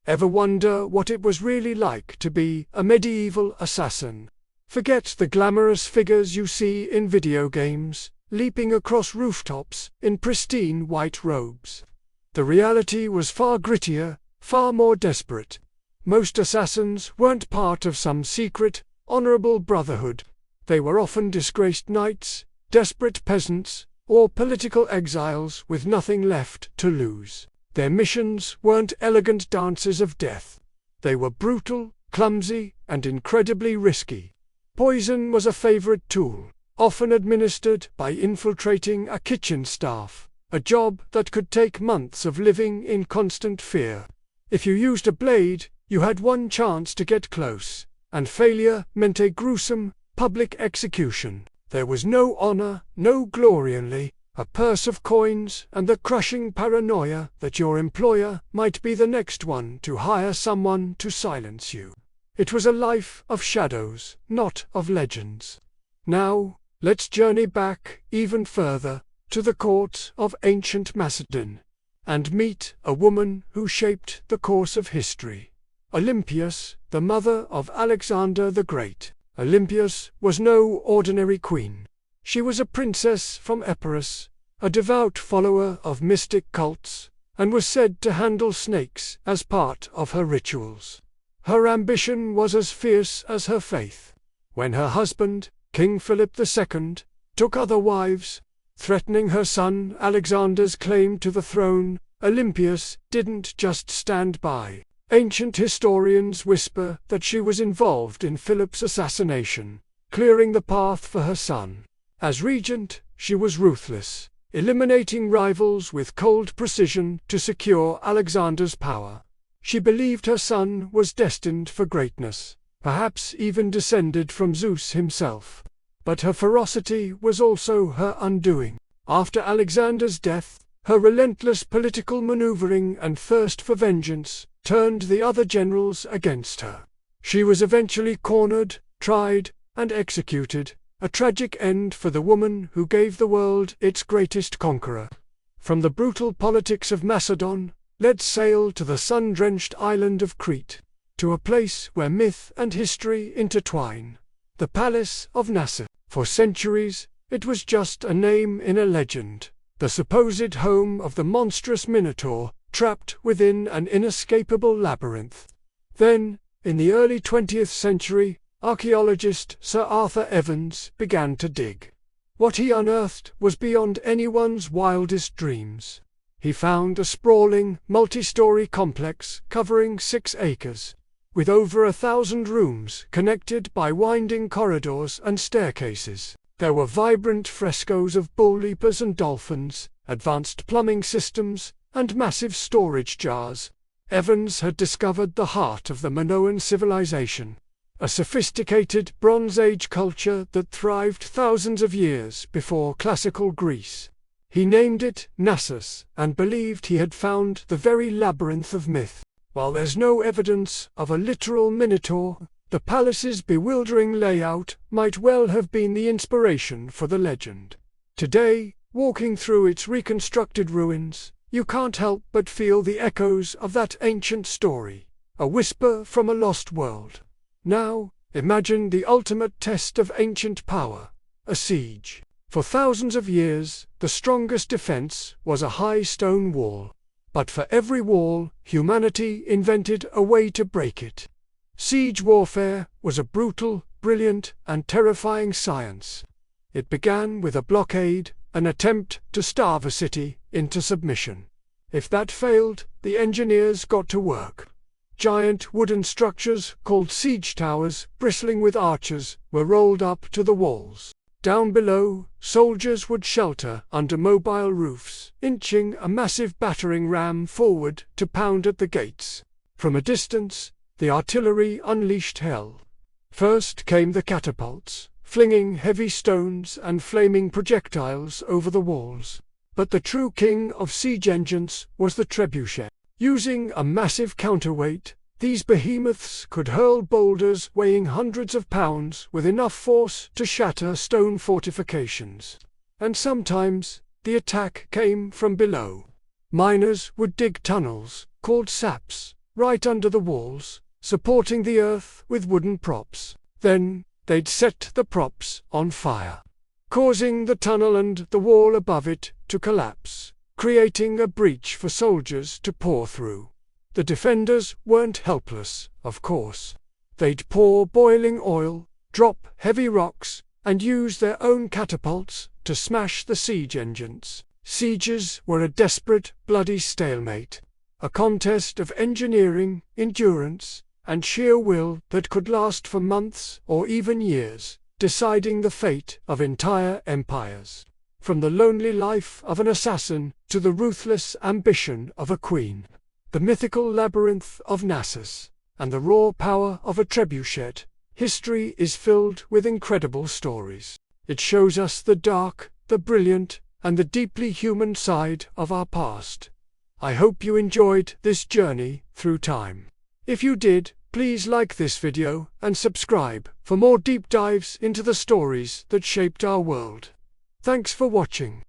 Ever wonder what it was really like to be a medieval assassin? Forget the glamorous figures you see in video games, leaping across rooftops in pristine white robes. The reality was far grittier, far more desperate. Most assassins weren't part of some secret, honorable brotherhood. They were often disgraced knights, desperate peasants, or political exiles with nothing left to lose. Their missions weren't elegant dances of death. They were brutal, clumsy, and incredibly risky. Poison was a favorite tool, often administered by infiltrating a kitchen staff, a job that could take months of living in constant fear. If you used a blade, you had one chance to get close, and failure meant a gruesome, public execution. There was no honor, no glory, only a purse of coins and the crushing paranoia that your employer might be the next one to hire someone to silence you. It was a life of shadows, not of legends. Now, let's journey back even further, to the court of ancient Macedon, and meet a woman who shaped the course of history. Olympias, the mother of Alexander the Great. Olympias was no ordinary queen. She was a princess from Epirus, a devout follower of mystic cults, and was said to handle snakes as part of her rituals. Her ambition was as fierce as her faith. When her husband, King Philip II, took other wives, threatening her son Alexander's claim to the throne, Olympias didn't just stand by. Ancient historians whisper that she was involved in Philip's assassination, clearing the path for her son. As regent, she was ruthless, eliminating rivals with cold precision to secure Alexander's power. She believed her son was destined for greatness, perhaps even descended from Zeus himself. But her ferocity was also her undoing. After Alexander's death, her relentless political maneuvering and thirst for vengeance turned the other generals against her. She was eventually cornered, tried, and executed, a tragic end for the woman who gave the world its greatest conqueror. From the brutal politics of Macedon, let's sail to the sun-drenched island of Crete, to a place where myth and history intertwine, the Palace of Nasser. For centuries, it was just a name in a legend, the supposed home of the monstrous Minotaur, trapped within an inescapable labyrinth. Then, in the early 20th century, archaeologist Sir Arthur Evans began to dig. What he unearthed was beyond anyone's wildest dreams. He found a sprawling, multi-story complex covering 6 acres, with over 1,000 rooms connected by winding corridors and staircases. There were vibrant frescoes of bull leapers and dolphins, advanced plumbing systems, and massive storage jars. Evans had discovered the heart of the Minoan civilization, a sophisticated Bronze Age culture that thrived thousands of years before classical Greece. He named it Knossos, and believed he had found the very labyrinth of myth. While there's no evidence of a literal Minotaur, the palace's bewildering layout might well have been the inspiration for the legend. Today, walking through its reconstructed ruins, you can't help but feel the echoes of that ancient story, a whisper from a lost world. Now, imagine the ultimate test of ancient power, a siege. For thousands of years, the strongest defense was a high stone wall. But for every wall, humanity invented a way to break it. Siege warfare was a brutal, brilliant, and terrifying science. It began with a blockade, an attempt to starve a city into submission. If that failed, the engineers got to work. Giant wooden structures, called siege towers, bristling with archers, were rolled up to the walls. Down below, soldiers would shelter under mobile roofs, inching a massive battering ram forward to pound at the gates. From a distance, the artillery unleashed hell. First came the catapults, flinging heavy stones and flaming projectiles over the walls. But the true king of siege engines was the Trebuchet. Using a massive counterweight, these behemoths could hurl boulders weighing hundreds of pounds with enough force to shatter stone fortifications. And sometimes, the attack came from below. Miners would dig tunnels, called saps, right under the walls, supporting the earth with wooden props. Then, they'd set the props on fire, causing the tunnel and the wall above it to collapse, creating a breach for soldiers to pour through. The defenders weren't helpless, of course. They'd pour boiling oil, drop heavy rocks, and use their own catapults to smash the siege engines. Sieges were a desperate, bloody stalemate, a contest of engineering, endurance, and sheer will that could last for months or even years, deciding the fate of entire empires. From the lonely life of an assassin to the ruthless ambition of a queen, the mythical labyrinth of Nasus, and the raw power of a trebuchet, history is filled with incredible stories. It shows us the dark, the brilliant, and the deeply human side of our past. I hope you enjoyed this journey through time. If you did, please like this video and subscribe for more deep dives into the stories that shaped our world. Thanks for watching.